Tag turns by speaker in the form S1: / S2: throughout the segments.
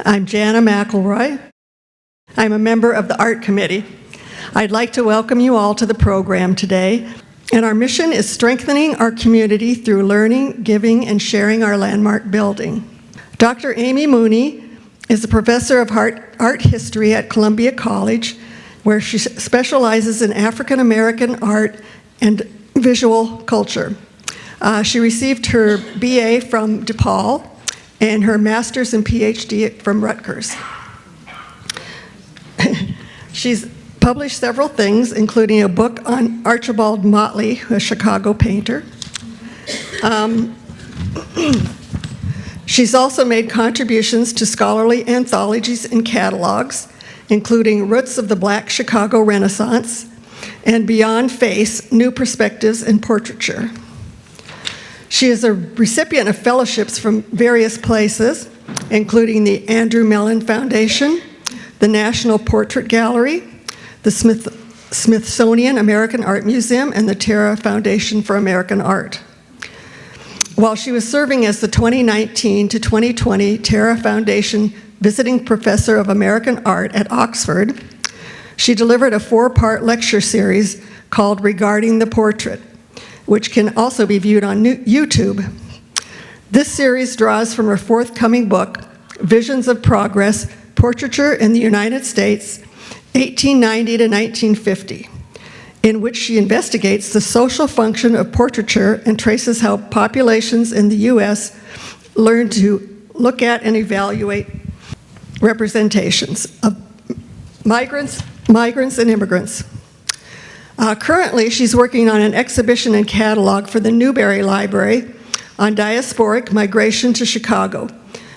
S1: I'm Jana McElroy. I'm a member of the Art Committee. I'd like to welcome you all to the program today. And our mission is strengthening our community through learning, giving, and sharing our landmark building. Dr. Amy Mooney is a professor of art history at Columbia College, where she specializes in African American art and visual culture. She received her BA from DePaul and her master's and PhD from Rutgers. She's published several things, including a book on Archibald Motley, a Chicago painter. She's also made contributions to scholarly anthologies and catalogs, including Roots of the Black Chicago Renaissance and Beyond Face, New Perspectives in Portraiture. She is a recipient of fellowships from various places, including the Andrew Mellon Foundation, the National Portrait Gallery, the Smithsonian American Art Museum, and the Terra Foundation for American Art. While she was serving as the 2019 to 2020 Terra Foundation Visiting Professor of American Art at Oxford, she delivered a 4-part lecture series called Regarding the Portrait, which can also be viewed on YouTube. This series draws from her forthcoming book, Visions of Progress, Portraiture in the United States, 1890 to 1950, in which she investigates the social function of portraiture and traces how populations in the U.S. learn to look at and evaluate representations of migrants and immigrants. Currently, she's working on an exhibition and catalog for the Newberry Library on diasporic migration to Chicago,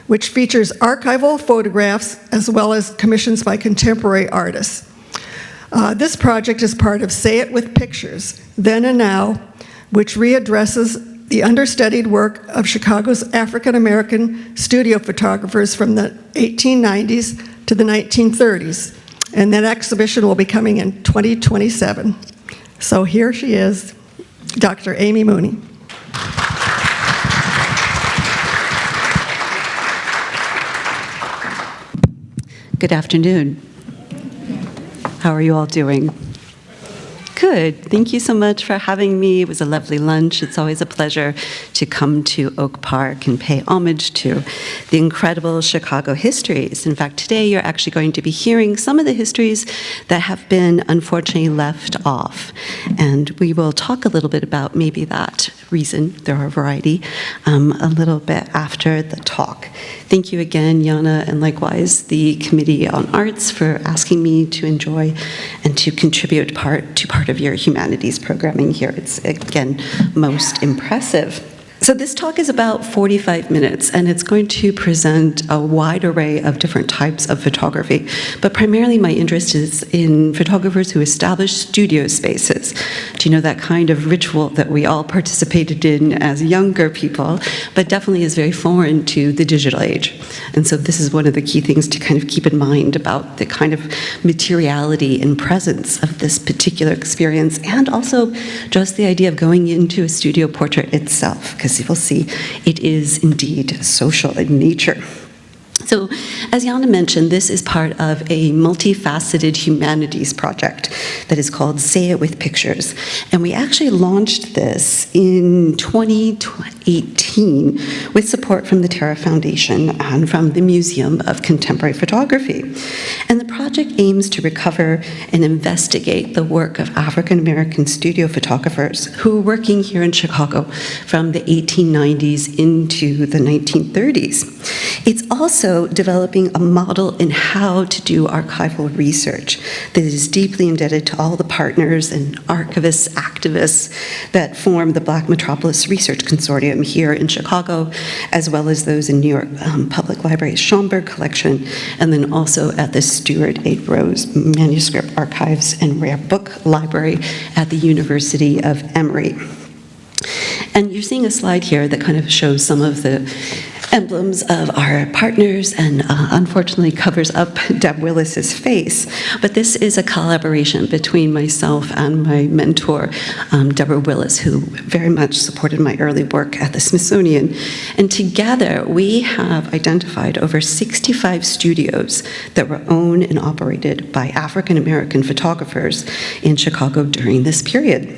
S1: which features archival photographs as well as commissions by contemporary artists. This project is part of Say It with Pictures, Then and Now, which readdresses the understudied work of Chicago's African American studio photographers from the 1890s to the 1930s. And that exhibition will be coming in 2027. So here she is, Dr. Amy Mooney.
S2: Good afternoon. How are you all doing? Good. Thank you so much for having me. It was a lovely lunch. It's always a pleasure to come to Oak Park and pay homage to the incredible Chicago histories. In fact, today you're actually going to be hearing some of the histories that have been unfortunately left off. And we will talk a little bit about maybe that reason, there are a variety, a little bit after the talk. Thank you again, Jana, and likewise the Committee on Arts for asking me to enjoy and to contribute to part of your humanities programming here. It's, again, most impressive. So this talk is about 45 minutes, and it's going to present a wide array of different types of photography. But primarily my interest is in photographers who establish studio spaces. Do you know that kind of ritual that we all participated in as younger people, but definitely is very foreign to the digital age. And so this is one of the key things to kind of keep in mind about the kind of materiality and presence of this particular experience, and also just the idea of going into a studio portrait itself, because you will see it is indeed social in nature. So, as Jana mentioned, this is part of a multifaceted humanities project that is called Say It with Pictures. And we actually launched this in 2018 with support from the Terra Foundation and from the Museum of Contemporary Photography. And the project aims to recover and investigate the work of African American studio photographers who were working here in Chicago from the 1890s into the 1930s. It's also developing a model in how to do archival research that is deeply indebted to all the partners and archivists, activists that form the Black Metropolis Research Consortium here in Chicago, as well as those in New York Public Library's Schomburg Collection, and then also at the Stuart A. Rose Manuscript Archives and Rare Book Library at the University of Emory. And you're seeing a slide here that kind of shows some of the emblems of our partners and unfortunately covers up Deb Willis's face. But this is a collaboration between myself and my mentor, Deborah Willis, who very much supported my early work at the Smithsonian. And together, we have identified over 65 studios that were owned and operated by African American photographers in Chicago during this period.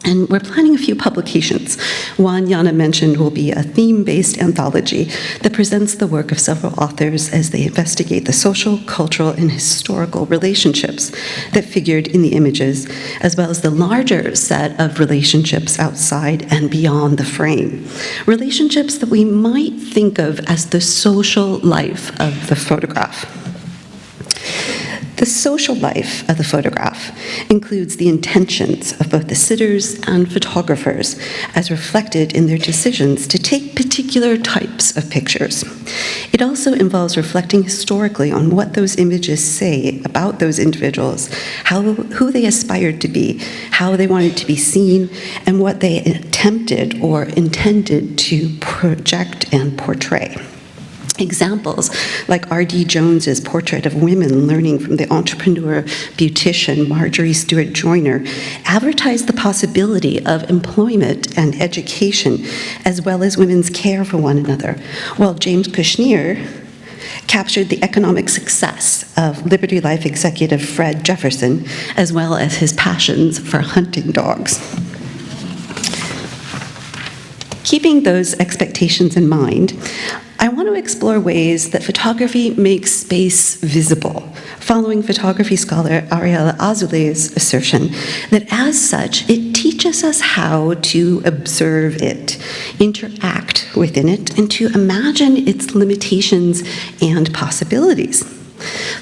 S2: And we're planning a few publications. One Yana mentioned will be a theme-based anthology that presents the work of several authors as they investigate the social, cultural, and historical relationships that figured in the images, as well as the larger set of relationships outside and beyond the frame. Relationships that we might think of as the social life of the photograph. The social life of the photograph includes the intentions of both the sitters and photographers as reflected in their decisions to take particular types of pictures. It also involves reflecting historically on what those images say about those individuals, who they aspired to be, how they wanted to be seen, and what they attempted or intended to project and portray. Examples like R.D. Jones's portrait of women learning from the entrepreneur beautician Marjorie Stewart Joyner advertised the possibility of employment and education, as well as women's care for one another, while James Kushner captured the economic success of Liberty Life executive Fred Jefferson, as well as his passions for hunting dogs. Keeping those expectations in mind, I want to explore ways that photography makes space visible, following photography scholar Ariella Azule's assertion that as such, it teaches us how to observe it, interact within it, and to imagine its limitations and possibilities.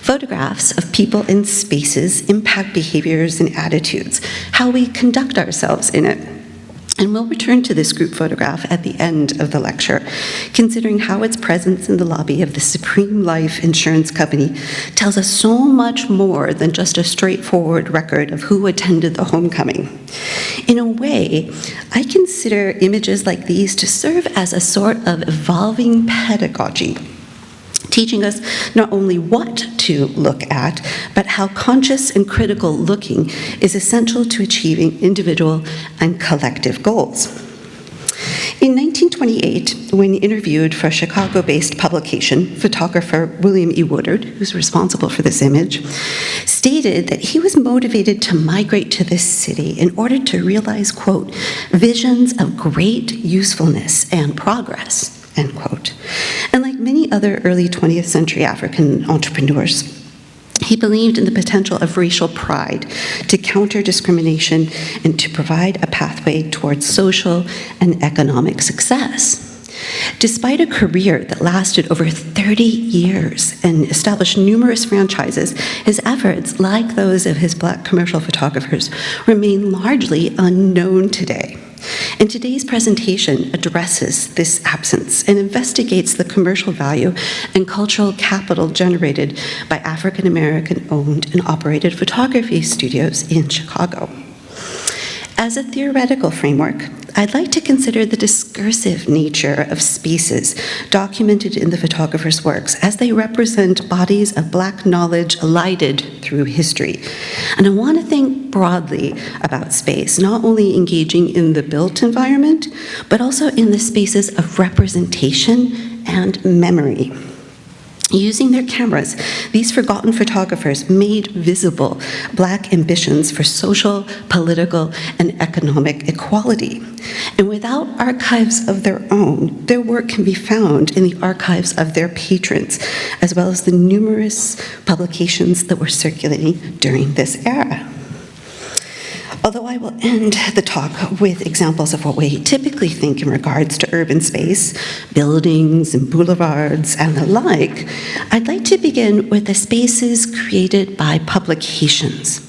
S2: Photographs of people and spaces impact behaviors and attitudes, how we conduct ourselves in it. And we'll return to this group photograph at the end of the lecture, considering how its presence in the lobby of the Supreme Life Insurance Company tells us so much more than just a straightforward record of who attended the homecoming. In a way, I consider images like these to serve as a sort of evolving pedagogy, teaching us not only what to look at, but how conscious and critical looking is essential to achieving individual and collective goals. In 1928, when interviewed for a Chicago-based publication, photographer William E. Woodard, who's responsible for this image, stated that he was motivated to migrate to this city in order to realize, quote, visions of great usefulness and progress, end quote. And like many other early 20th century African entrepreneurs, he believed in the potential of racial pride to counter discrimination and to provide a pathway towards social and economic success. Despite a career that lasted over 30 years and established numerous franchises, his efforts, like those of his Black commercial photographers, remain largely unknown today. And today's presentation addresses this absence and investigates the commercial value and cultural capital generated by African American owned and operated photography studios in Chicago. As a theoretical framework, I'd like to consider the discursive nature of spaces documented in the photographer's works as they represent bodies of Black knowledge elided through history. And I want to think broadly about space, not only engaging in the built environment, but also in the spaces of representation and memory. Using their cameras, these forgotten photographers made visible Black ambitions for social, political, and economic equality. And without archives of their own, their work can be found in the archives of their patrons, as well as the numerous publications that were circulating during this era. Although I will end the talk with examples of what we typically think in regards to urban space, buildings and boulevards and the like, I'd like to begin with the spaces created by publications.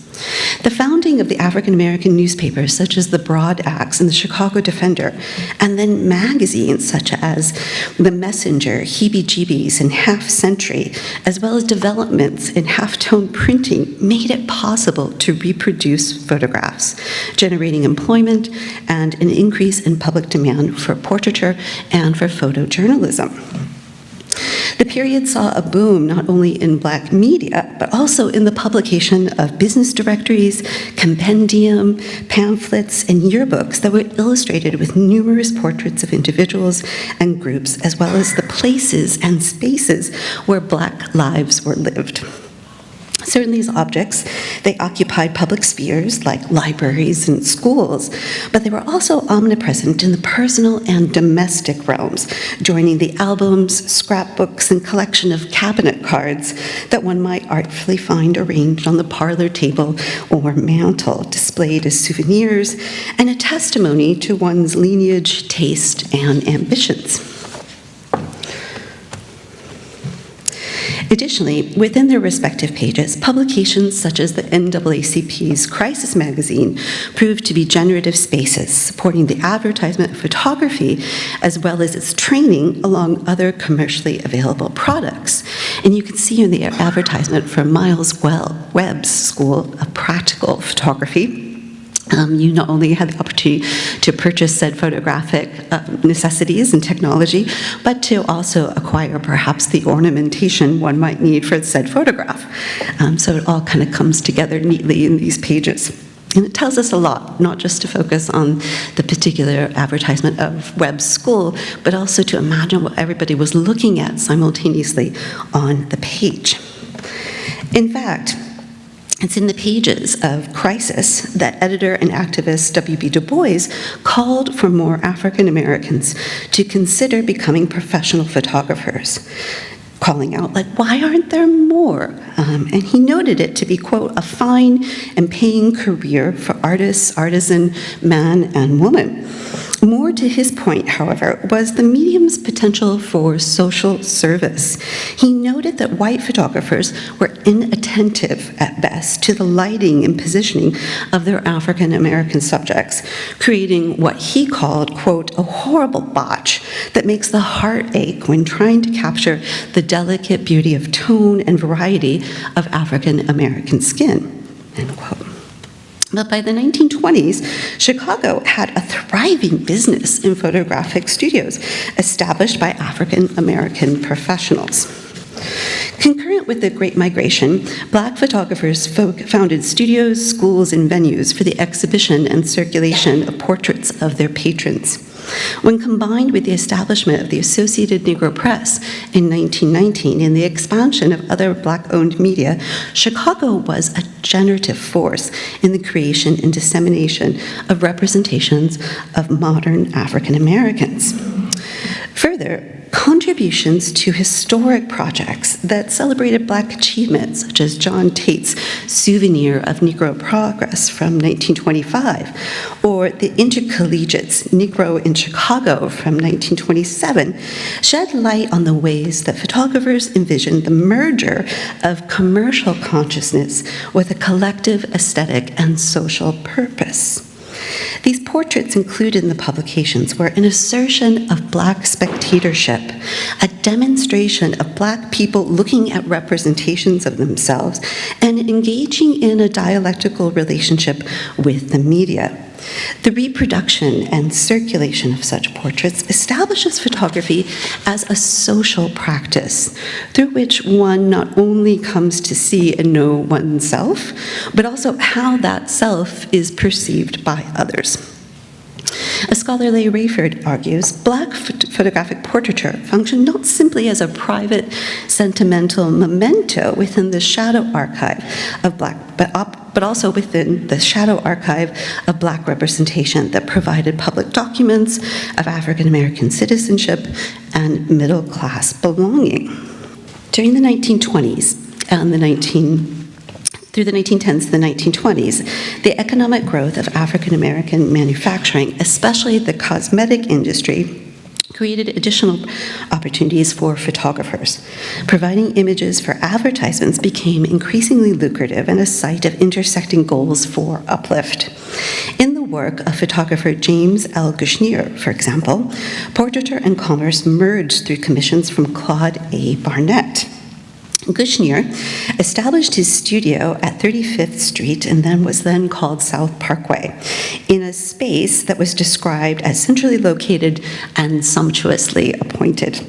S2: The founding of the African American newspapers, such as the Broad Axe and the Chicago Defender, and then magazines such as The Messenger, Heebie-Jeebies, and Half Century, as well as developments in half-tone printing, made it possible to reproduce photographs, generating employment and an increase in public demand for portraiture and for photojournalism. The period saw a boom not only in Black media, but also in the publication of business directories, compendium, pamphlets, and yearbooks that were illustrated with numerous portraits of individuals and groups, as well as the places and spaces where Black lives were lived. Certain these objects, they occupied public spheres like libraries and schools, but they were also omnipresent in the personal and domestic realms, joining the albums, scrapbooks, and collection of cabinet cards that one might artfully find arranged on the parlor table or mantel, displayed as souvenirs and a testimony to one's lineage, taste, and ambitions. Additionally, within their respective pages, publications such as the NAACP's Crisis magazine proved to be generative spaces, supporting the advertisement of photography as well as its training along other commercially available products. And you can see in the advertisement for Miles Webb's School of Practical Photography, you not only had the opportunity to purchase said photographic necessities and technology, but to also acquire perhaps the ornamentation one might need for said photograph. So it all kind of comes together neatly in these pages. And it tells us a lot, not just to focus on the particular advertisement of Webb's school, but also to imagine what everybody was looking at simultaneously on the page. In fact, it's in the pages of Crisis that editor and activist W.B. Du Bois called for more African Americans to consider becoming professional photographers, calling out, like, why aren't there more? And he noted it to be, quote, a fine and paying career for artists, artisan, man, and woman. More to his point, however, was the medium's potential for social service. He noted that white photographers were inattentive at best to the lighting and positioning of their African American subjects, creating what he called, quote, a horrible botch that makes the heart ache when trying to capture the delicate beauty of tone and variety of African American skin, end quote. But by the 1920s, Chicago had a thriving business in photographic studios established by African American professionals. Concurrent with the Great Migration, Black photographers founded studios, schools, and venues for the exhibition and circulation of portraits of their patrons. When combined with the establishment of the Associated Negro Press in 1919 and the expansion of other Black-owned media, Chicago was a generative force in the creation and dissemination of representations of modern African Americans. Further, contributions to historic projects that celebrated Black achievements, such as John Tate's Souvenir of Negro Progress from 1925, or the Intercollegiate's Negro in Chicago from 1927, shed light on the ways that photographers envisioned the merger of commercial consciousness with a collective aesthetic and social purpose. These portraits included in the publications were an assertion of Black spectatorship, a demonstration of Black people looking at representations of themselves and engaging in a dialectical relationship with the media. The reproduction and circulation of such portraits establishes photography as a social practice through which one not only comes to see and know oneself, but also how that self is perceived by others. As scholar Leigh Rayford argues, Black photographic portraiture functioned not simply as a private, sentimental memento within the shadow archive of Black, but also within the shadow archive of Black representation that provided public documents of African American citizenship and middle class belonging. During the 1920s and through the 1910s to the 1920s, the economic growth of African American manufacturing, especially the cosmetic industry, created additional opportunities for photographers. Providing images for advertisements became increasingly lucrative and a site of intersecting goals for uplift. In the work of photographer James L. Gushneer, for example, portraiture and commerce merged through commissions from Claude A. Barnett. Gushneer established his studio at 35th Street and was called South Parkway, in a space that was described as centrally located and sumptuously appointed.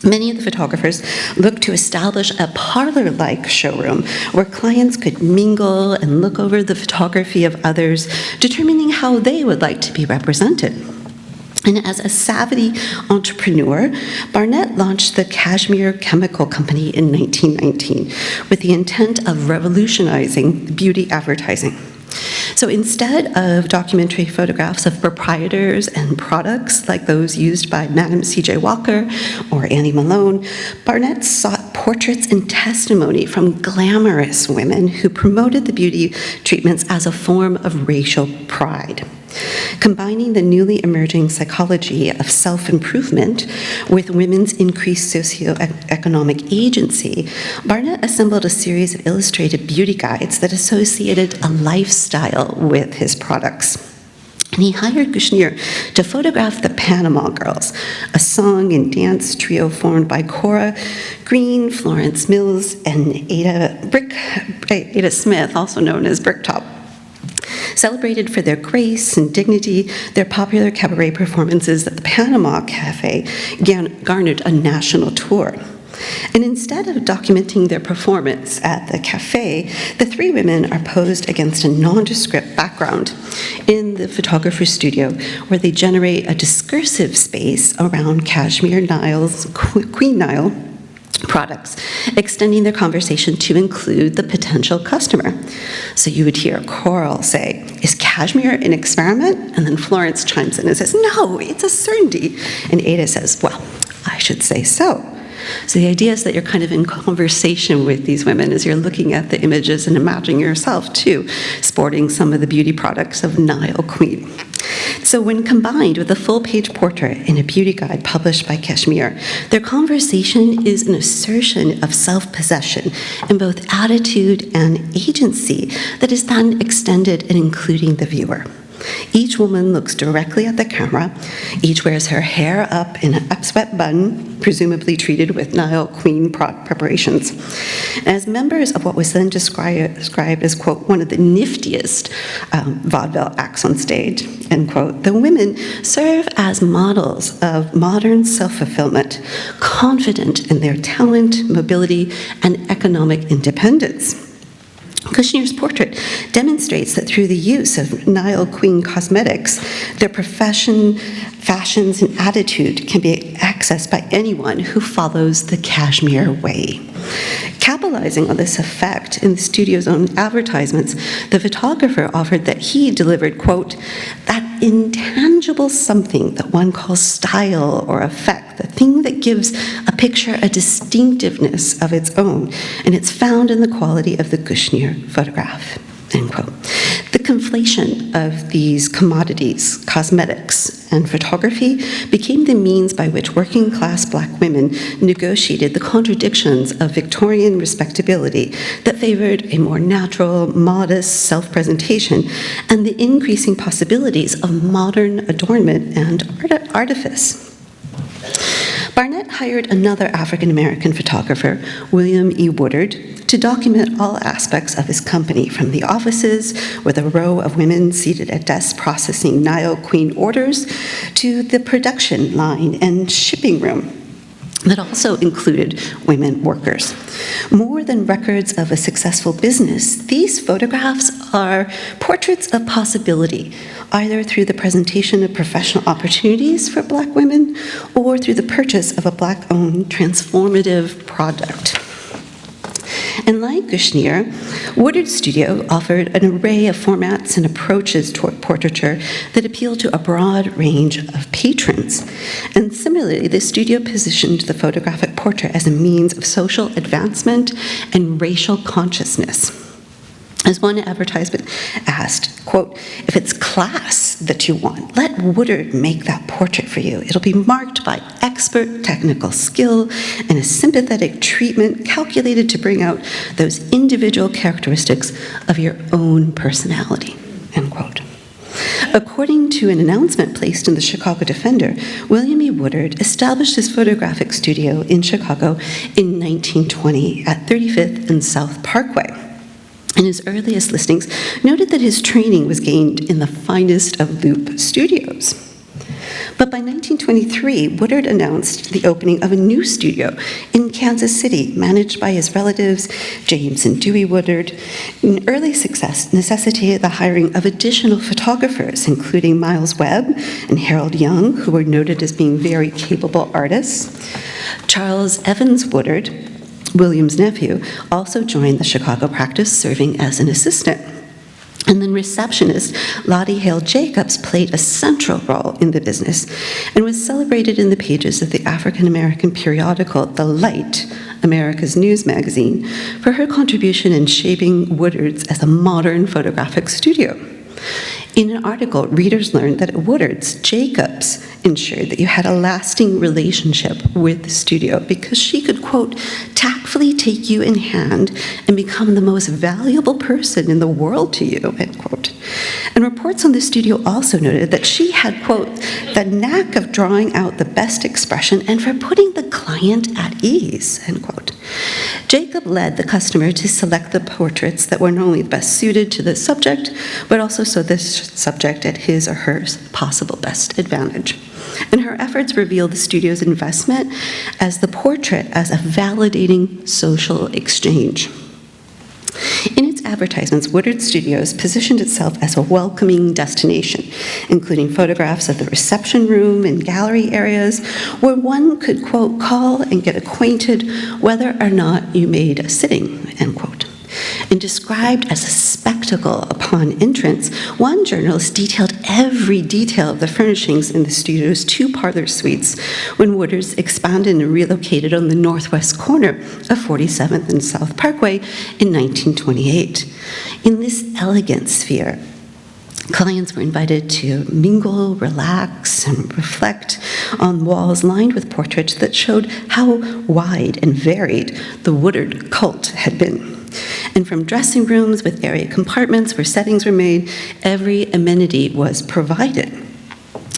S2: Many of the photographers looked to establish a parlor-like showroom where clients could mingle and look over the photography of others, determining how they would like to be represented. And as a savvy entrepreneur, Barnett launched the Cashmere Chemical Company in 1919 with the intent of revolutionizing beauty advertising. So instead of documentary photographs of proprietors and products like those used by Madam C.J. Walker or Annie Malone, Barnett sought portraits and testimony from glamorous women who promoted the beauty treatments as a form of racial pride. Combining the newly emerging psychology of self-improvement with women's increased socioeconomic agency, Barnett assembled a series of illustrated beauty guides that associated a lifestyle with his products. And he hired Gushneer to photograph the Panama Girls, a song and dance trio formed by Cora Green, Florence Mills, and Ada Smith, also known as Bricktop. Celebrated for their grace and dignity, their popular cabaret performances at the Panama Cafe garnered a national tour. And instead of documenting their performance at the cafe, the three women are posed against a nondescript background in the photographer's studio, where they generate a discursive space around Cashmere Nile's Queen Nile products, extending their conversation to include the potential customer. So you would hear Coral say, "Is cashmere an experiment?" And then Florence chimes in and says, "No, it's a certainty." And Ada says, "Well, I should say so." So the idea is that you're kind of in conversation with these women as you're looking at the images and imagining yourself, too, sporting some of the beauty products of Nile Queen. So when combined with a full-page portrait in a beauty guide published by Cashmere, their conversation is an assertion of self-possession in both attitude and agency that is then extended and including the viewer. Each woman looks directly at the camera. Each wears her hair up in an upswept bun, presumably treated with Nile Queen preparations. As members of what was then described as, quote, one of the niftiest vaudeville acts on stage, end quote, the women serve as models of modern self-fulfillment, confident in their talent, mobility, and economic independence. Gushneer's portrait demonstrates that through the use of Nile Queen cosmetics, their profession, fashions, and attitude can be accessed by anyone who follows the Cashmere way. Capitalizing on this effect in the studio's own advertisements, the photographer offered that he delivered, quote, that intangible something that one calls style or effect, the thing that gives a picture a distinctiveness of its own, and it's found in the quality of the Gushneer photograph, end quote. The conflation of these commodities, cosmetics, and photography became the means by which working-class Black women negotiated the contradictions of Victorian respectability that favored a more natural, modest self-presentation and the increasing possibilities of modern adornment and artifice. Barnett hired another African-American photographer, William E. Woodard, to document all aspects of his company, from the offices with a row of women seated at desks processing Nile Queen orders to the production line and shipping room that also included women workers. More than records of a successful business, these photographs are portraits of possibility, either through the presentation of professional opportunities for Black women or through the purchase of a Black-owned transformative product. And like Gushneer, Woodard's studio offered an array of formats and approaches toward portraiture that appealed to a broad range of patrons. And similarly, the studio positioned the photographic portrait as a means of social advancement and racial consciousness. As one advertisement asked, quote, if it's class that you want, let Woodard make that portrait for you. It'll be marked by expert technical skill and a sympathetic treatment calculated to bring out those individual characteristics of your own personality, end quote. According to an announcement placed in the Chicago Defender, William E. Woodard established his photographic studio in Chicago in 1920 at 35th and South Parkway. And his earliest listings noted that his training was gained in the finest of loop studios. But by 1923, Woodard announced the opening of a new studio in Kansas City, managed by his relatives, James and Dewey Woodard. An early success necessitated the hiring of additional photographers, including Miles Webb and Harold Young, who were noted as being very capable artists. Charles Evans Woodard, William's nephew, also joined the Chicago practice, serving as an assistant. And then receptionist Lottie Hale Jacobs played a central role in the business and was celebrated in the pages of the African-American periodical The Light, America's news magazine, for her contribution in shaping Woodard's as a modern photographic studio. In an article, readers learned that at Woodard's, Jacobs ensured that you had a lasting relationship with the studio because she could, quote, tactfully take you in hand and become the most valuable person in the world to you, end quote. And reports on the studio also noted that she had, quote, the knack of drawing out the best expression and for putting the client at ease, end quote. Jacob led the customer to select the portraits that were not only best suited to the subject, but also so this subject at his or her possible best advantage. And her efforts revealed the studio's investment as the portrait as a validating social exchange. In its advertisements, Woodard Studios positioned itself as a welcoming destination, including photographs of the reception room and gallery areas where one could, quote, call and get acquainted whether or not you made a sitting, end quote. And described as a spectacle upon entrance, one journalist detailed every detail of the furnishings in the studio's 2 parlor suites when Woodard's expanded and relocated on the northwest corner of 47th and South Parkway in 1928. In this elegant sphere, clients were invited to mingle, relax, and reflect on walls lined with portraits that showed how wide and varied the Woodard cult had been. And from dressing rooms with area compartments where settings were made, every amenity was provided.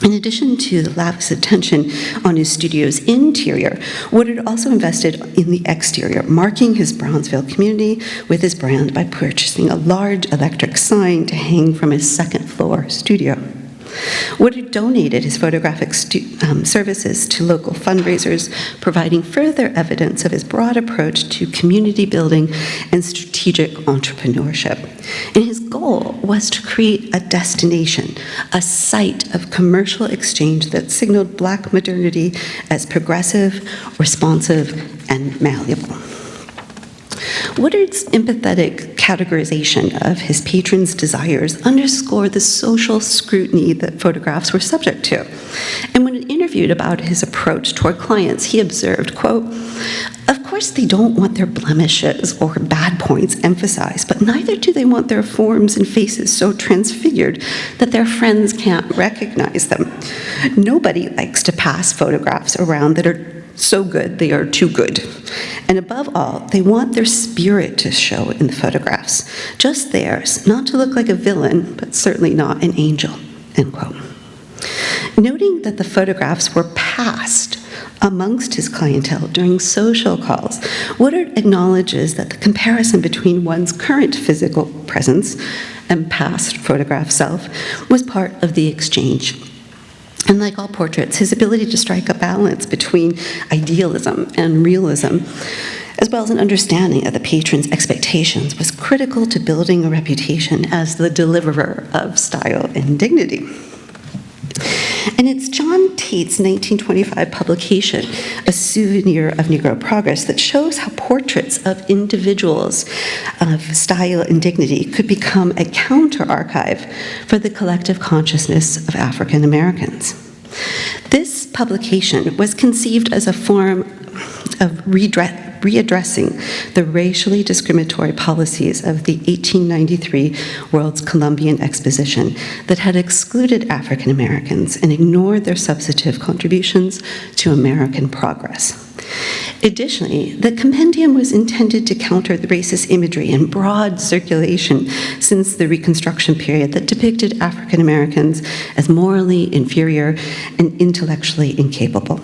S2: In addition to the lavish attention on his studio's interior, Woodard also invested in the exterior, marking his Brownsville community with his brand by purchasing a large electric sign to hang from his second-floor studio. Woodard donated his photographic services to local fundraisers, providing further evidence of his broad approach to community building and strategic entrepreneurship. And his goal was to create a destination, a site of commercial exchange that signaled Black modernity as progressive, responsive, and malleable. Woodard's empathetic categorization of his patrons' desires underscored the social scrutiny that photographs were subject to. And when interviewed about his approach toward clients, he observed, quote, of course they don't want their blemishes or bad points emphasized, but neither do they want their forms and faces so transfigured that their friends can't recognize them. Nobody likes to pass photographs around that are so good they are too good. And above all, they want their spirit to show in the photographs, just theirs, not to look like a villain, but certainly not an angel, end quote. Noting that the photographs were passed amongst his clientele during social calls, Woodard acknowledges that the comparison between one's current physical presence and past photograph self was part of the exchange. And like all portraits, his ability to strike a balance between idealism and realism, as well as an understanding of the patron's expectations, was critical to building a reputation as the deliverer of style and dignity. And it's John Tate's 1925 publication, A Souvenir of Negro Progress, that shows how portraits of individuals of style and dignity could become a counter-archive for the collective consciousness of African Americans. This publication was conceived as a form of readdressing the racially discriminatory policies of the 1893 World's Columbian Exposition that had excluded African Americans and ignored their substantive contributions to American progress. Additionally, the compendium was intended to counter the racist imagery in broad circulation since the Reconstruction period that depicted African Americans as morally inferior and intellectually incapable.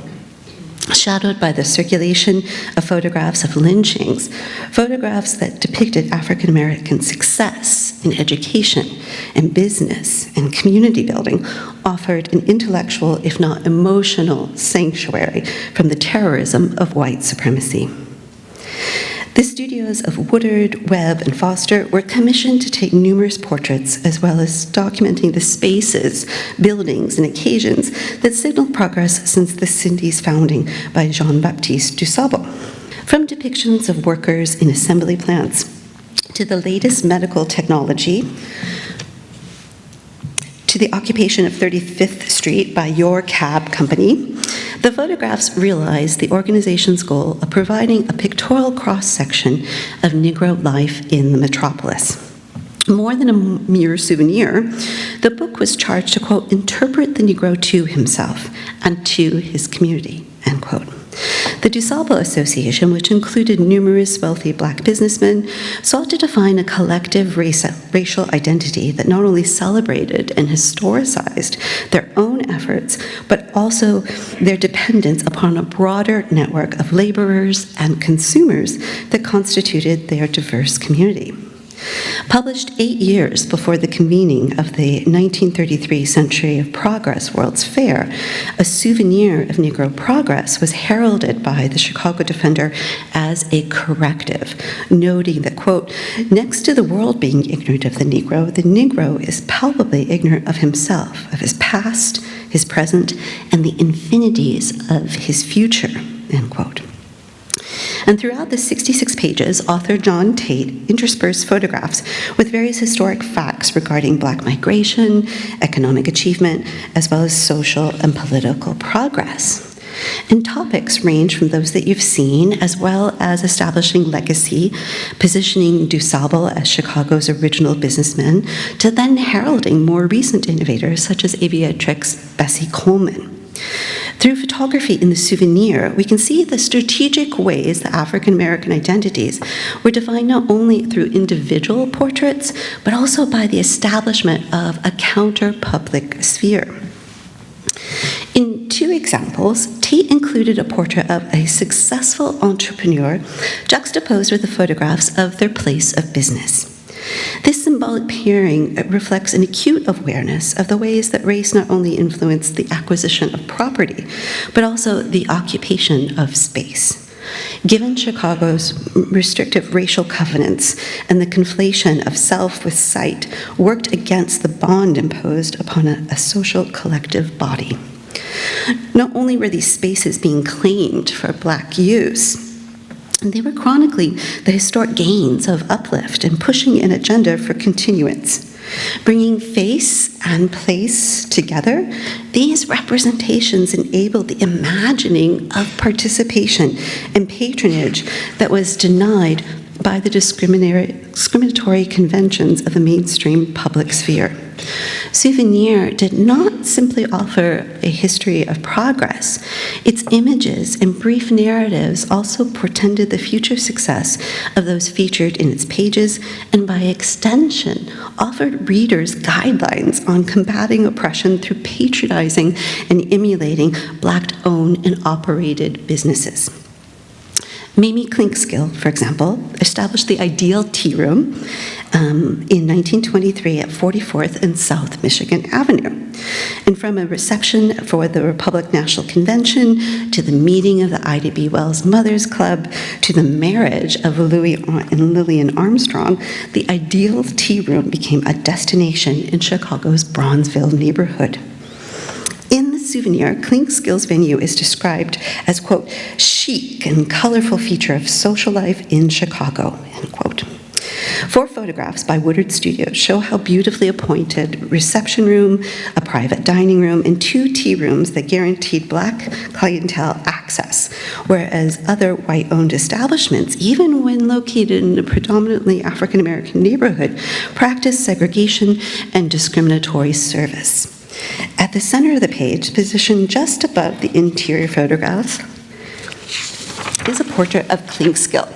S2: Shadowed by the circulation of photographs of lynchings, photographs that depicted African American success in education and business and community building offered an intellectual, if not emotional, sanctuary from the terrorism of white supremacy. The studios of Woodard, Webb, and Foster were commissioned to take numerous portraits as well as documenting the spaces, buildings, and occasions that signaled progress since the city's founding by Jean-Baptiste Dusable. From depictions of workers in assembly plants to the latest medical technology, to the occupation of 35th Street by Your Cab Company, the photographs realized the organization's goal of providing a pictorial cross-section of Negro life in the metropolis. More than a mere souvenir, the book was charged to, quote, interpret the Negro to himself and to his community, end quote. The DuSable Association, which included numerous wealthy black businessmen, sought to define a collective racial identity that not only celebrated and historicized their own efforts, but also their dependence upon a broader network of laborers and consumers that constituted their diverse community. Published 8 years before the convening of the 1933 Century of Progress World's Fair, a souvenir of Negro progress was heralded by the Chicago Defender as a corrective, noting that, quote, next to the world being ignorant of the Negro is palpably ignorant of himself, of his past, his present, and the infinities of his future, end quote. And throughout the 66 pages, author John Tate interspersed photographs with various historic facts regarding black migration, economic achievement, as well as social and political progress. And topics range from those that you've seen, as well as establishing legacy, positioning DuSable as Chicago's original businessman, to then heralding more recent innovators such as aviatrix Bessie Coleman. Through photography in the souvenir, we can see the strategic ways that African American identities were defined not only through individual portraits, but also by the establishment of a counter-public sphere. In 2 examples, Tate included a portrait of a successful entrepreneur juxtaposed with the photographs of their place of business. This symbolic pairing reflects an acute awareness of the ways that race not only influenced the acquisition of property, but also the occupation of space. Given Chicago's restrictive racial covenants and the conflation of self with sight worked against the bond imposed upon a social collective body. Not only were these spaces being claimed for Black use, they were chronicling the historic gains of uplift and pushing an agenda for continuance. Bringing face and place together, these representations enabled the imagining of participation and patronage that was denied by the discriminatory conventions of the mainstream public sphere. Souvenir did not simply offer a history of progress. Its images and brief narratives also portended the future success of those featured in its pages, and by extension, offered readers guidelines on combating oppression through patronizing and emulating Black-owned and operated businesses. Mamie Klinkskill, for example, established the Ideal Tea Room in 1923 at 44th and South Michigan Avenue. And from a reception for the Republican National Convention to the meeting of the Ida B. Wells Mothers Club to the marriage of Louis and Lillian Armstrong, the Ideal Tea Room became a destination in Chicago's Bronzeville neighborhood. In the souvenir, Klinkskill's venue is described as, quote, chic and colorful feature of social life in Chicago, end quote. 4 photographs by Woodard Studios show how beautifully appointed reception room, a private dining room, and 2 tea rooms that guaranteed Black clientele access whereas other white-owned establishments, even when located in a predominantly African-American neighborhood, practice segregation and discriminatory service. At the center of the page, positioned just above the interior photographs, is a portrait of Klinkskill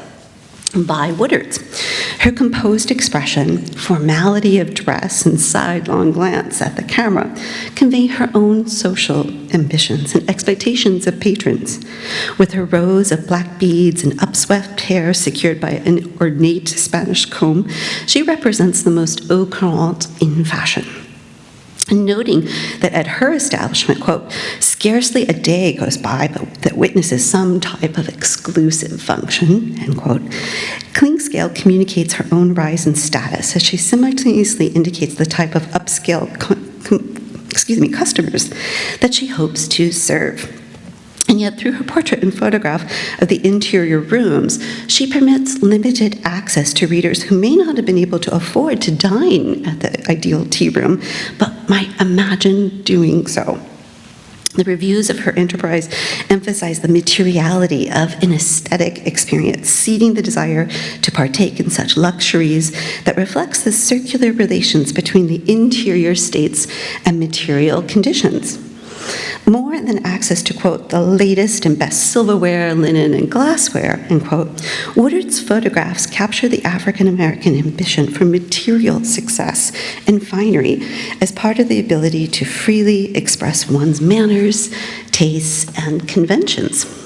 S2: by Woodards. Her composed expression, formality of dress, and sidelong glance at the camera convey her own social ambitions and expectations of patrons. With her rows of black beads and upswept hair secured by an ornate Spanish comb, she represents the most au courant in fashion. Noting that at her establishment, quote, scarcely a day goes by that witnesses some type of exclusive function, end quote, Klinkskill communicates her own rise in status as she simultaneously indicates the type of upscale customers that she hopes to serve. And yet, through her portrait and photograph of the interior rooms, she permits limited access to readers who may not have been able to afford to dine at the ideal tea room, but might imagine doing so. The reviews of her enterprise emphasize the materiality of an aesthetic experience, seeding the desire to partake in such luxuries that reflects the circular relations between the interior states and material conditions. More than access to, quote, the latest and best silverware, linen, and glassware, end quote, Woodard's photographs capture the African-American ambition for material success and finery as part of the ability to freely express one's manners, tastes, and conventions.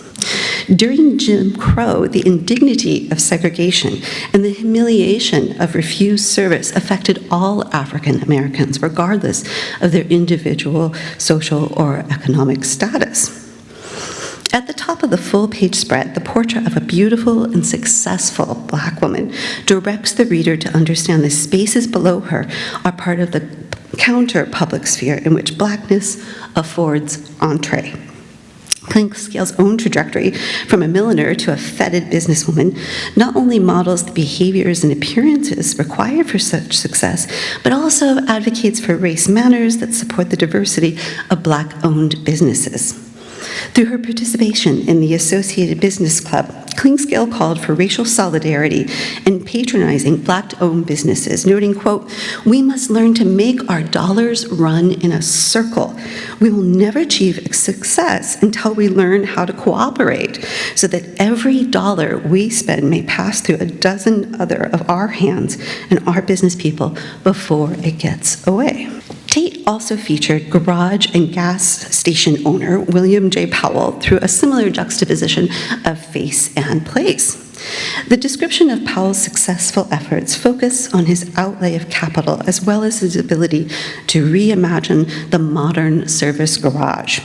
S2: During Jim Crow, the indignity of segregation and the humiliation of refused service affected all African Americans, regardless of their individual social or economic status. At the top of the full-page spread, the portrait of a beautiful and successful Black woman directs the reader to understand the spaces below her are part of the counter-public sphere in which Blackness affords entree. Klinkskill's own trajectory from a milliner to a feted businesswoman not only models the behaviors and appearances required for such success, but also advocates for race manners that support the diversity of Black-owned businesses. Through her participation in the Associated Business Club, Klinkskill called for racial solidarity and patronizing Black-owned businesses, noting, quote, we must learn to make our dollars run in a circle. We will never achieve success until we learn how to cooperate so that every dollar we spend may pass through a dozen other of our hands and our business people before it gets away. Tate also featured garage and gas station owner William J. Powell through a similar juxtaposition of face and place. The description of Powell's successful efforts focus on his outlay of capital as well as his ability to reimagine the modern service garage.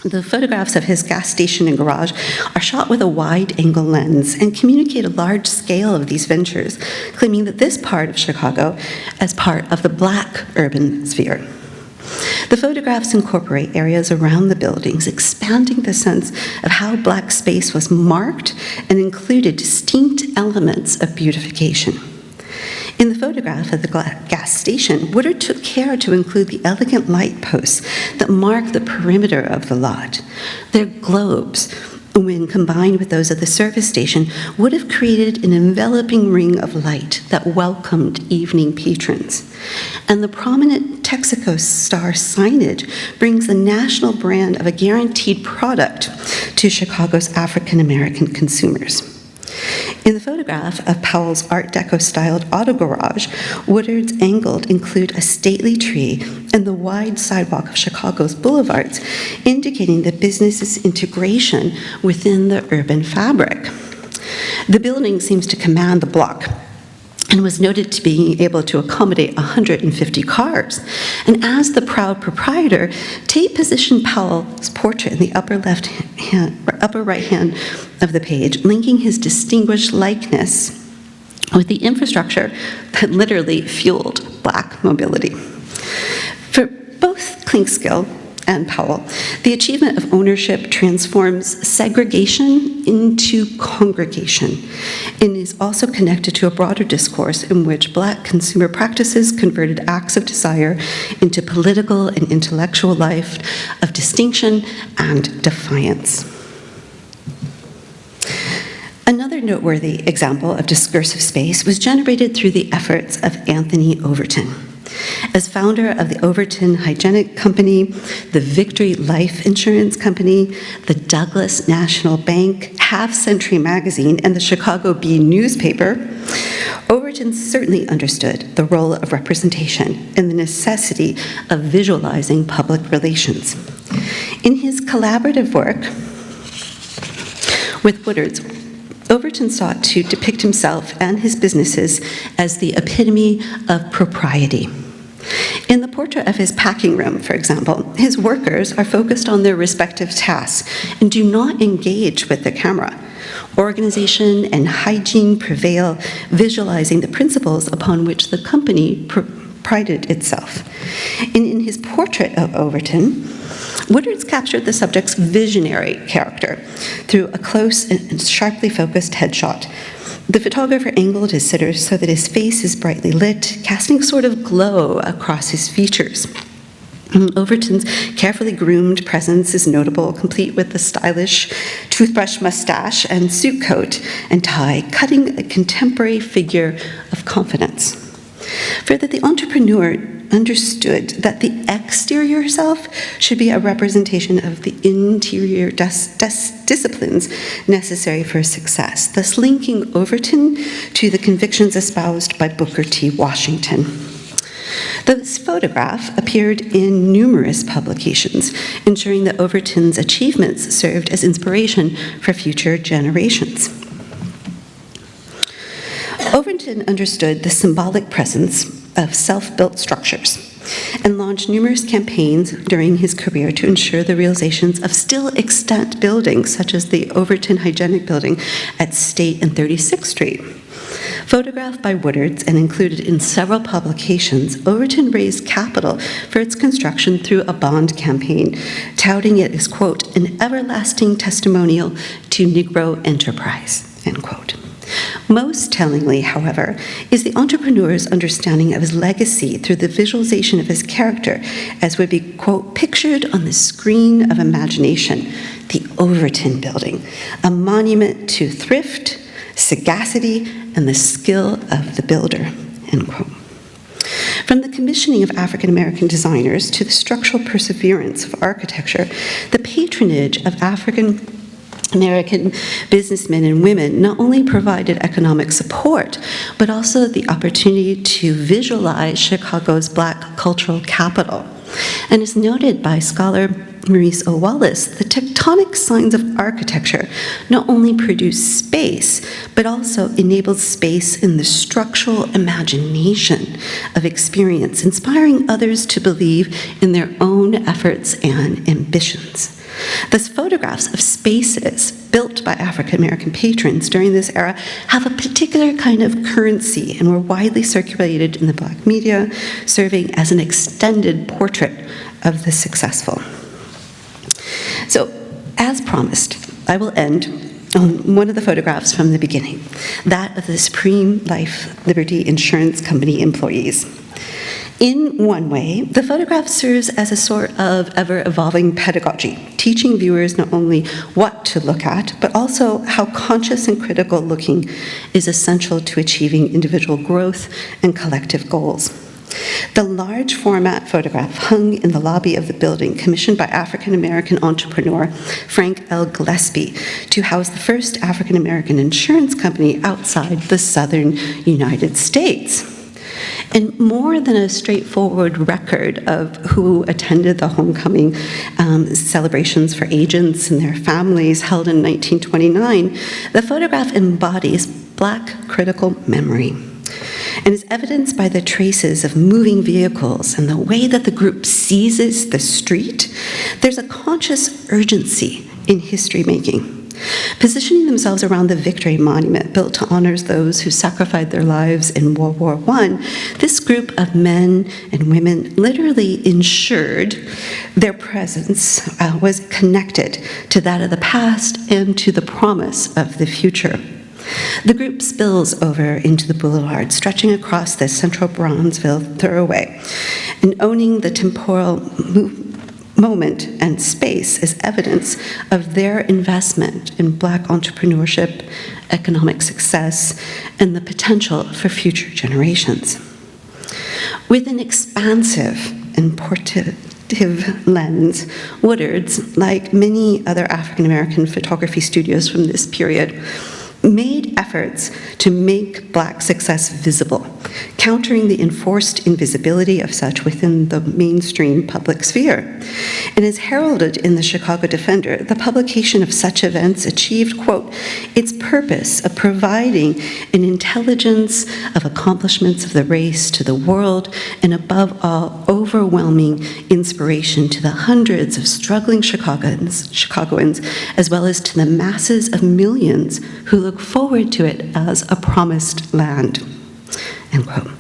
S2: The photographs of his gas station and garage are shot with a wide-angle lens and communicate a large scale of these ventures, claiming that this part of Chicago as part of the Black urban sphere. The photographs incorporate areas around the buildings, expanding the sense of how Black space was marked and included distinct elements of beautification. In the photograph of the gas station, Woodard took care to include the elegant light posts that mark the perimeter of the lot. Their globes, when combined with those of the service station, would have created an enveloping ring of light that welcomed evening patrons. And the prominent Texaco Star signage brings the national brand of a guaranteed product to Chicago's African-American consumers. In the photograph of Powell's Art Deco-styled auto garage, Woodard's angled include a stately tree and the wide sidewalk of Chicago's boulevards, indicating the business's integration within the urban fabric. The building seems to command the block and was noted to being able to accommodate 150 cars. And as the proud proprietor, Tate positioned Powell's portrait in the upper right hand of the page, linking his distinguished likeness with the infrastructure that literally fueled Black mobility. For both Klinkskill and Powell, the achievement of ownership transforms segregation into congregation and is also connected to a broader discourse in which Black consumer practices converted acts of desire into political and intellectual life of distinction and defiance. Another noteworthy example of discursive space was generated through the efforts of Anthony Overton. As founder of the Overton Hygienic Company, the Victory Life Insurance Company, the Douglas National Bank, Half Century Magazine, and the Chicago Bee newspaper, Overton certainly understood the role of representation and the necessity of visualizing public relations. In his collaborative work with Woodard's, Overton sought to depict himself and his businesses as the epitome of propriety. In the portrait of his packing room, for example, his workers are focused on their respective tasks and do not engage with the camera. Organization and hygiene prevail, visualizing the principles upon which the company prided itself. And in his portrait of Overton, Woodard's captured the subject's visionary character through a close and sharply focused headshot. The photographer angled his sitter so that his face is brightly lit, casting a sort of glow across his features. Overton's carefully groomed presence is notable, complete with the stylish toothbrush mustache and suit coat and tie, cutting a contemporary figure of confidence. Further, the entrepreneur understood that the exterior self should be a representation of the interior disciplines necessary for success, thus linking Overton to the convictions espoused by Booker T. Washington. This photograph appeared in numerous publications, ensuring that Overton's achievements served as inspiration for future generations. Overton understood the symbolic presence of self-built structures and launched numerous campaigns during his career to ensure the realizations of still extant buildings, such as the Overton Hygienic Building at State and 36th Street. Photographed by Woodard's and included in several publications, Overton raised capital for its construction through a bond campaign, touting it as, quote, an everlasting testimonial to Negro enterprise, end quote. Most tellingly, however, is the entrepreneur's understanding of his legacy through the visualization of his character, as would be, quote, pictured on the screen of imagination, the Overton Building, a monument to thrift, sagacity, and the skill of the builder, end quote. From the commissioning of African American designers to the structural perseverance of architecture, the patronage of African American businessmen and women not only provided economic support, but also the opportunity to visualize Chicago's Black cultural capital. And as noted by scholar Maurice O. Wallace, the tectonic signs of architecture not only produce space, but also enabled space in the structural imagination of experience, inspiring others to believe in their own efforts and ambitions. Thus, photographs of spaces built by African American patrons during this era have a particular kind of currency and were widely circulated in the Black media, serving as an extended portrait of the successful. So, as promised, I will end on one of the photographs from the beginning, that of the Supreme Life Liberty Insurance Company employees. In one way, the photograph serves as a sort of ever-evolving pedagogy, teaching viewers not only what to look at, but also how conscious and critical looking is essential to achieving individual growth and collective goals. The large format photograph hung in the lobby of the building, commissioned by African-American entrepreneur Frank L. Gillespie to house the first African-American insurance company outside the southern United States. And more than a straightforward record of who attended the homecoming celebrations for agents and their families held in 1929, the photograph embodies Black critical memory and is evidenced by the traces of moving vehicles and the way that the group seizes the street. There's a conscious urgency in history making. Positioning themselves around the Victory Monument, built to honor those who sacrificed their lives in World War I, this group of men and women literally ensured their presence was connected to that of the past and to the promise of the future. The group spills over into the boulevard, stretching across the central Bronzeville thoroughway, and owning the temporal moment and space as evidence of their investment in Black entrepreneurship, economic success, and the potential for future generations. With an expansive and portable lens, Woodard's, like many other African American photography studios from this period, made efforts to make Black success visible, countering the enforced invisibility of such within the mainstream public sphere. And as heralded in the Chicago Defender, the publication of such events achieved, quote, its purpose of providing an intelligence of accomplishments of the race to the world, and above all, overwhelming inspiration to the hundreds of struggling Chicagoans, as well as to the masses of millions who look forward to it as a promised land, end quote.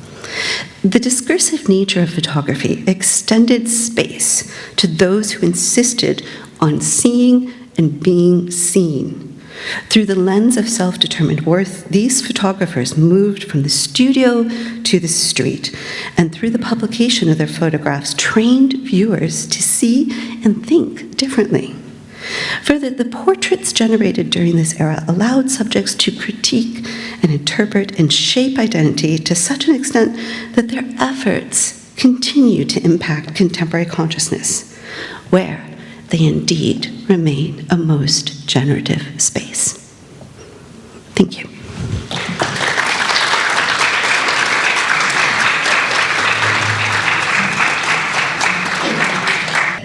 S2: The discursive nature of photography extended space to those who insisted on seeing and being seen. Through the lens of self-determined worth, these photographers moved from the studio to the street, and through the publication of their photographs, trained viewers to see and think differently. Further, the portraits generated during this era allowed subjects to critique and interpret and shape identity to such an extent that their efforts continue to impact contemporary consciousness, where they indeed remain a most generative space. Thank you.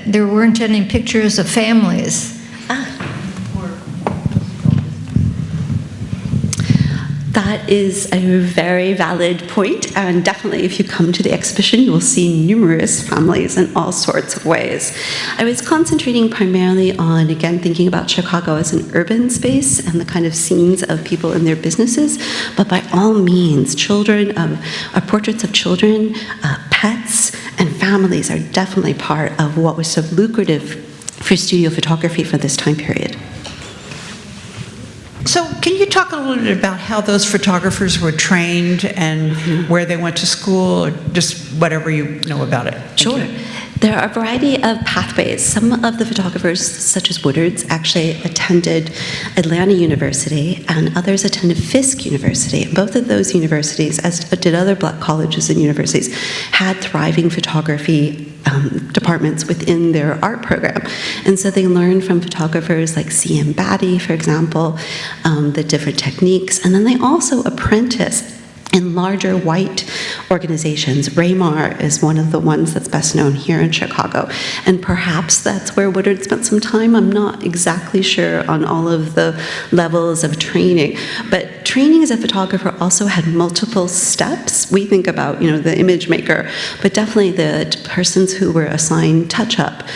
S3: There weren't any pictures of families.
S2: That is a very valid point, and definitely if you come to the exhibition, you will see numerous families in all sorts of ways. I was concentrating primarily on, again, thinking about Chicago as an urban space and the kind of scenes of people in their businesses, but by all means, children, portraits of children, pets, and families are definitely part of what was so lucrative for studio photography for this time period.
S4: So can you talk a little bit about how those photographers were trained and where they went to school, or just whatever you know about it?
S2: Sure. There are a variety of pathways. Some of the photographers, such as Woodard's, actually attended Atlanta University, and others attended Fisk University. And both of those universities, as did other Black colleges and universities, had thriving photography departments within their art program. And so they learned from photographers like C.M. Batty, for example, the different techniques. And then they also apprenticed in larger white organizations. Raymar is one of the ones that's best known here in Chicago. And perhaps that's where Woodard spent some time. I'm not exactly sure on all of the levels of training. But training as a photographer also had multiple steps. We think about, the image maker, but definitely the persons who were assigned touch-up,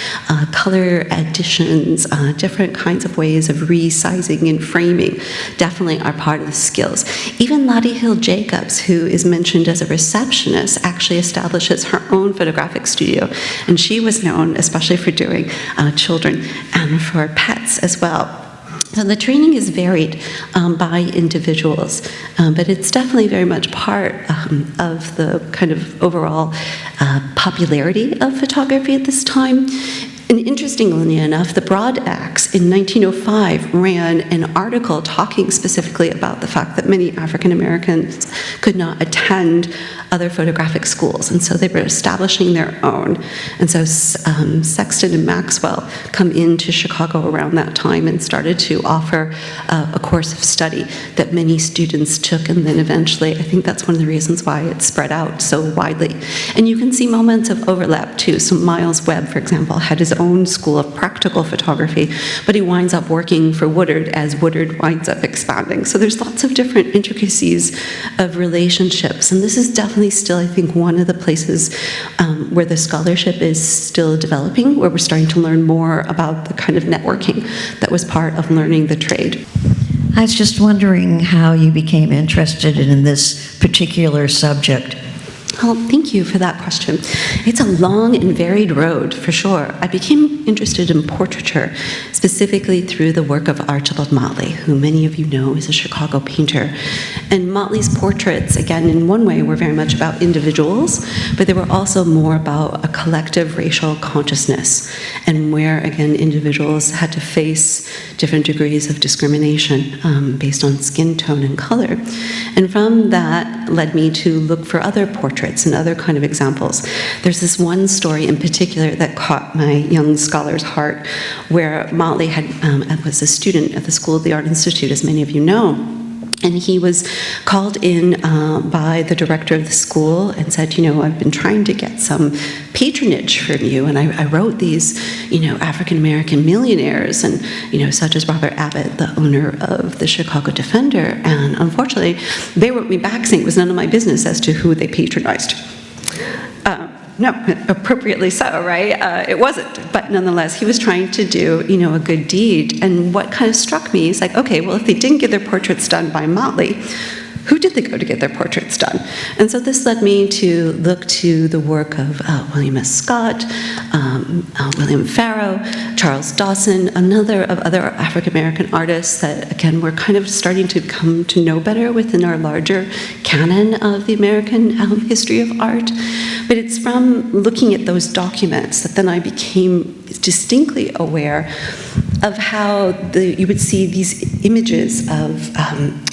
S2: color additions, different kinds of ways of resizing and framing definitely are part of the skills. Even Lottie Hill Jacobs, who is mentioned as a receptionist, actually establishes her own photographic studio. And she was known especially for doing children and for pets as well. So the training is varied by individuals, but it's definitely very much part of the kind of overall popularity of photography at this time. And interestingly enough, the Broad Axe in 1905 ran an article talking specifically about the fact that many African Americans could not attend other photographic schools, and so they were establishing their own. And so Sexton and Maxwell come into Chicago around that time and started to offer a course of study that many students took, and then eventually, I think that's one of the reasons why it spread out so widely. And you can see moments of overlap too. So Miles Webb, for example, had his own school of practical photography, but he winds up working for Woodard as Woodard winds up expanding. So there's lots of different intricacies of relationships, and this is definitely still, I think, one of the places where the scholarship is still developing, where we're starting to learn more about the kind of networking that was part of learning the trade.
S5: I was just wondering how you became interested in this particular subject.
S2: Well, thank you for that question. It's a long and varied road, for sure. I became interested in portraiture, specifically through the work of Archibald Motley, who many of you know is a Chicago painter. And Motley's portraits, again, in one way, were very much about individuals, but they were also more about a collective racial consciousness, and where, again, individuals had to face different degrees of discrimination based on skin tone and color. And from that led me to look for other portraits and other kind of examples. There's this one story in particular that caught my young scholar's heart, where Motley was a student at the School of the Art Institute, as many of you know. And he was called in by the director of the school and said, I've been trying to get some patronage from you, and I wrote these, African-American millionaires, and, such as Robert Abbott, the owner of the Chicago Defender. And unfortunately, they wrote me back saying it was none of my business as to who they patronized. No, appropriately so, right? It wasn't. But nonetheless, he was trying to do, a good deed. And what kind of struck me is like, okay, well, if they didn't get their portraits done by Motley, who did they go to get their portraits done? And so this led me to look to the work of William S. Scott, William Farrow, Charles Dawson, another of other African-American artists that, again, we're kind of starting to come to know better within our larger canon of the American history of art. But it's from looking at those documents that then I became distinctly aware of how you would see these images of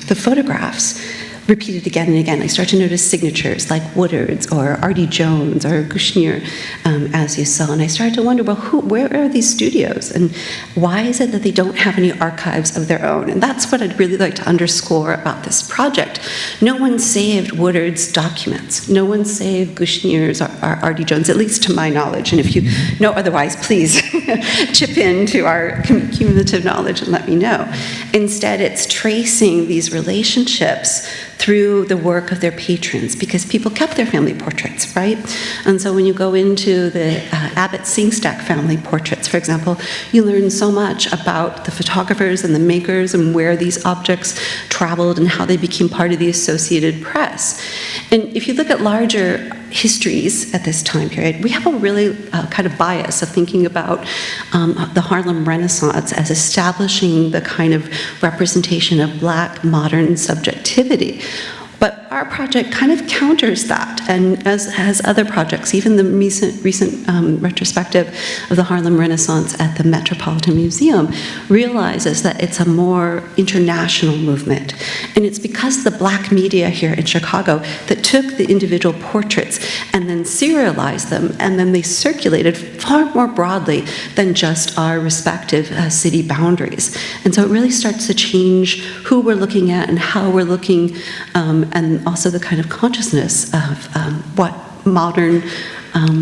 S2: the photographs repeated again and again. I started to notice signatures like Woodard's or Artie Jones or Gouchenier, as you saw. And I started to wonder, well, where are these studios? And why is it that they don't have any archives of their own? And that's what I'd really like to underscore about this project. No one saved Woodard's documents. No one saved Gouchenier's or Artie Jones, at least to my knowledge. And if you know otherwise, please chip into our cumulative knowledge and let me know. Instead, it's tracing these relationships through the work of their patrons, because people kept their family portraits, right? And so when you go into the Abbott Singstack family portraits, for example, you learn so much about the photographers and the makers and where these objects traveled and how they became part of the Associated Press. And if you look at larger histories at this time period, we have a really kind of bias of thinking about the Harlem Renaissance as establishing the kind of representation of Black modern subjectivity. But our project kind of counters that, and as has other projects, even the recent retrospective of the Harlem Renaissance at the Metropolitan Museum realizes that it's a more international movement. And it's because the Black media here in Chicago that took the individual portraits and then serialized them, and then they circulated far more broadly than just our respective city boundaries. And so it really starts to change who we're looking at and how we're looking, and also the kind of consciousness of what modern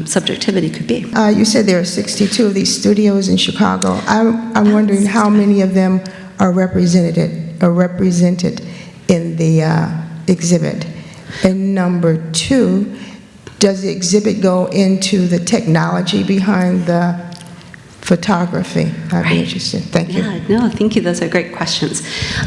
S2: subjectivity could be.
S5: You said there are 62 of these studios in Chicago. I'm wondering how many of them are represented in the exhibit. And number two, does the exhibit go into the technology behind the photography? I'd be interested. Thank you.
S2: Yeah, no, thank you. Those are great questions.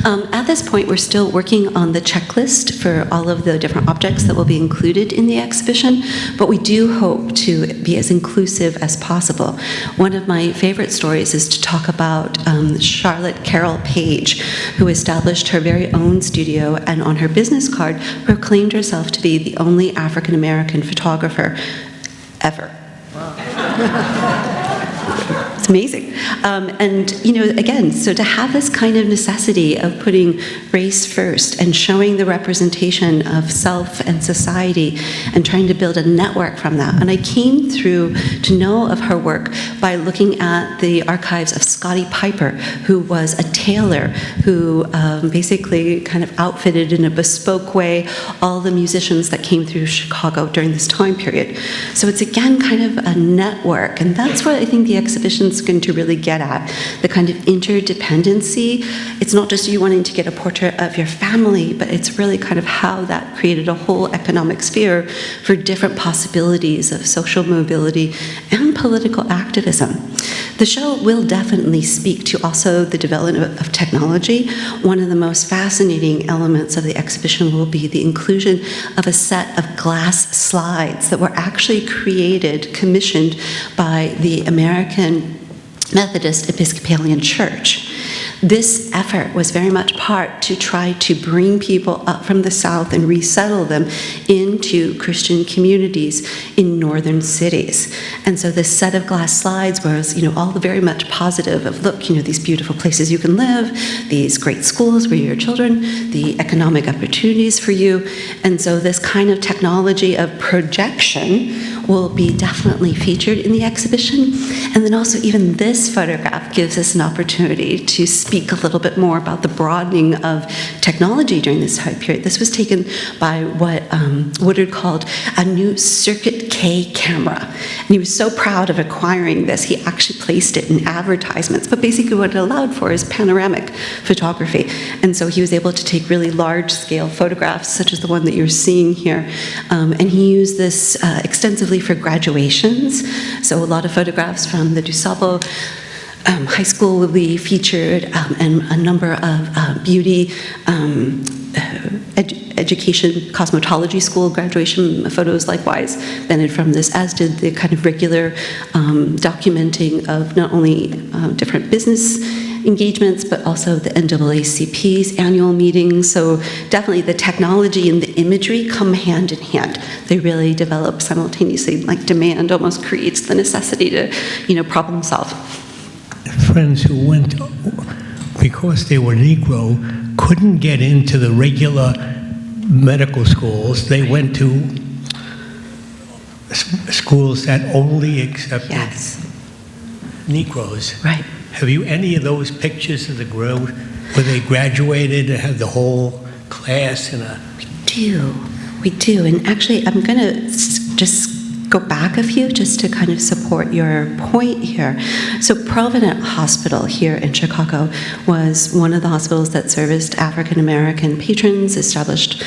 S2: At this point, we're still working on the checklist for all of the different objects that will be included in the exhibition, but we do hope to be as inclusive as possible. One of my favorite stories is to talk about Charlotte Carroll Page, who established her very own studio and on her business card proclaimed herself to be the only African-American photographer ever. Wow. It's amazing. And, again, so to have this kind of necessity of putting race first and showing the representation of self and society and trying to build a network from that. And I came through to know of her work by looking at the archives of Scotty Piper, who was a tailor who basically kind of outfitted in a bespoke way all the musicians that came through Chicago during this time period. So it's, again, kind of a network. And that's what I think the exhibition is going to really get at, the kind of interdependency. It's not just you wanting to get a portrait of your family, but it's really kind of how that created a whole economic sphere for different possibilities of social mobility and political activism. The show will definitely speak to also the development of technology. One of the most fascinating elements of the exhibition will be the inclusion of a set of glass slides that were actually commissioned by the American Methodist Episcopalian Church. This effort was very much part to try to bring people up from the South and resettle them into Christian communities in northern cities. And so this set of glass slides was, all very much positive of, look, these beautiful places you can live, these great schools where your children, the economic opportunities for you. And so this kind of technology of projection will be definitely featured in the exhibition. And then also even this photograph gives us an opportunity to speak a little bit more about the broadening of technology during this time period. This was taken by what Woodard called a new Circuit K camera. And he was so proud of acquiring this, he actually placed it in advertisements. But basically what it allowed for is panoramic photography. And so he was able to take really large-scale photographs, such as the one that you're seeing here. And he used this extensively for graduations. So a lot of photographs from the DuSable High School will be featured, and a number of beauty education cosmetology school graduation photos likewise benefited from this, as did the kind of regular documenting of not only different business engagements, but also the NAACP's annual meetings. So definitely the technology and the imagery come hand in hand. They really develop simultaneously, like demand almost creates the necessity to, problem solve.
S6: Friends who went, because they were Negro, couldn't get into the regular medical schools. They went to schools that only accepted Negroes.
S2: Right.
S6: Have you any of those pictures of the group where they graduated and had the whole class in a...
S2: We do. And actually, I'm going to just go back a few just to kind of support your point here. So Provident Hospital here in Chicago was one of the hospitals that serviced African American patrons, established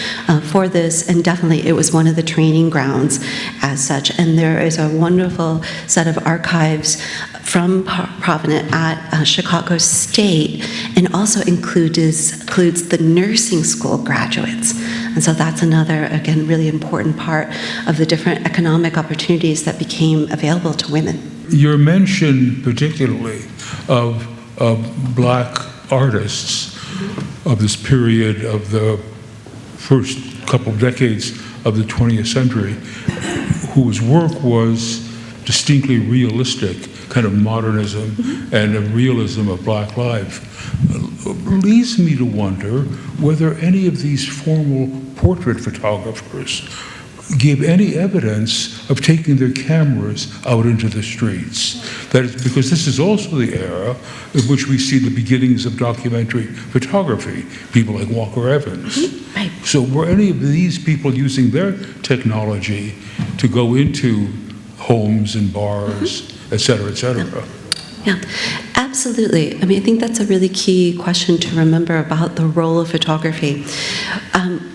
S2: for this, and definitely it was one of the training grounds as such. And there is a wonderful set of archives from Provident at Chicago State, and also includes the nursing school graduates. And so that's another, again, really important part of the different economic opportunities that became available to women.
S7: Your mention particularly of black artists of this period of the first couple decades of the 20th century, whose work was distinctly realistic, kind of modernism and a realism of black life, leads me to wonder whether any of these formal portrait photographers gave any evidence of taking their cameras out into the streets. That is because this is also the era in which we see the beginnings of documentary photography, people like Walker Evans.
S2: Right.
S7: So were any of these people using their technology to go into homes and bars, et cetera, et cetera?
S2: Yeah, absolutely. I mean, I think that's a really key question to remember about the role of photography.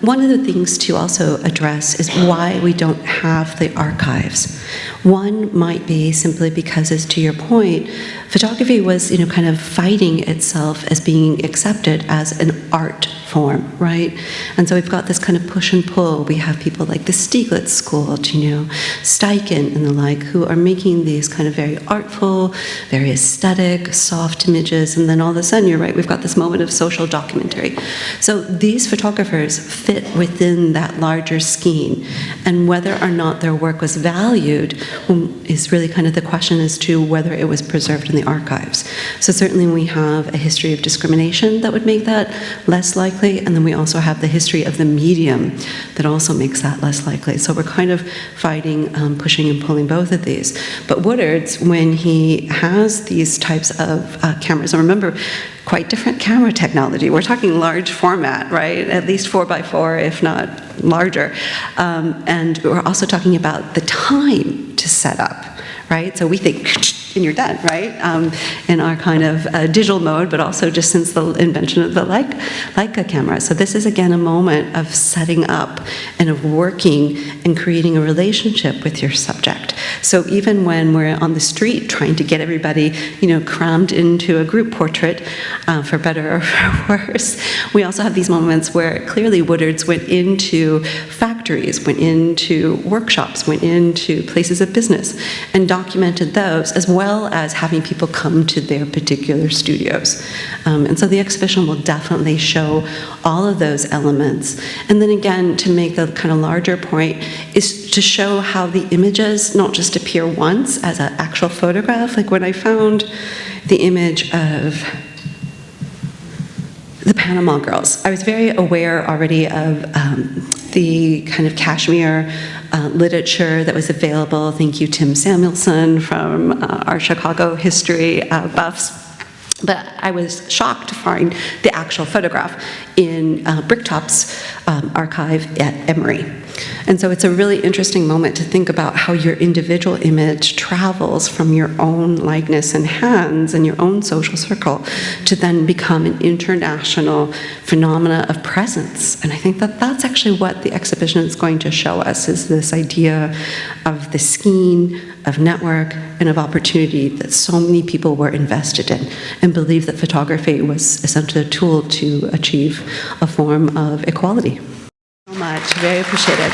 S2: One of the things to also address is why we don't have the archives. One might be simply because, as to your point, photography was, kind of fighting itself as being accepted as an art form, right? And so we've got this kind of push and pull. We have people like the Stieglitz School, Steichen and the like, who are making these kind of very artful, very aesthetic, soft images, and then all of a sudden, you're right, we've got this moment of social documentary. So these photographers fit within that larger scheme, and whether or not their work was valued is really kind of the question as to whether it was preserved in the archives. So certainly we have a history of discrimination that would make that less likely, and then we also have the history of the medium that also makes that less likely. So we're kind of fighting, pushing and pulling both of these. But Woodard's, when he has these types of cameras, and remember, quite different camera technology. We're talking large format, right? At least 4x4, if not larger. And we're also talking about the time to set up, right? So we think and you're done, right? In our kind of digital mode, but also just since the invention of the Leica camera. So this is, again, a moment of setting up and of working and creating a relationship with your subject. So even when we're on the street trying to get everybody, crammed into a group portrait, for better or for worse, we also have these moments where clearly Woodards went into factories, went into workshops, went into places of business, and documented those, as well as having people come to their particular studios. And so the exhibition will definitely show all of those elements. And then again, to make the kind of larger point, is to show how the images not just appear once as an actual photograph. Like when I found the image of the Panama Girls, I was very aware already of the kind of Kashmir literature that was available. Thank you, Tim Samuelson, from our Chicago history buffs. But I was shocked to find the actual photograph in Bricktop's archive at Emory. And so it's a really interesting moment to think about how your individual image travels from your own likeness and hands and your own social circle to then become an international phenomena of presence. And I think that that's actually what the exhibition is going to show us, is this idea of the skein, of network, and of opportunity that so many people were invested in and believed that photography was essentially a tool to achieve a form of equality. So much, very appreciated.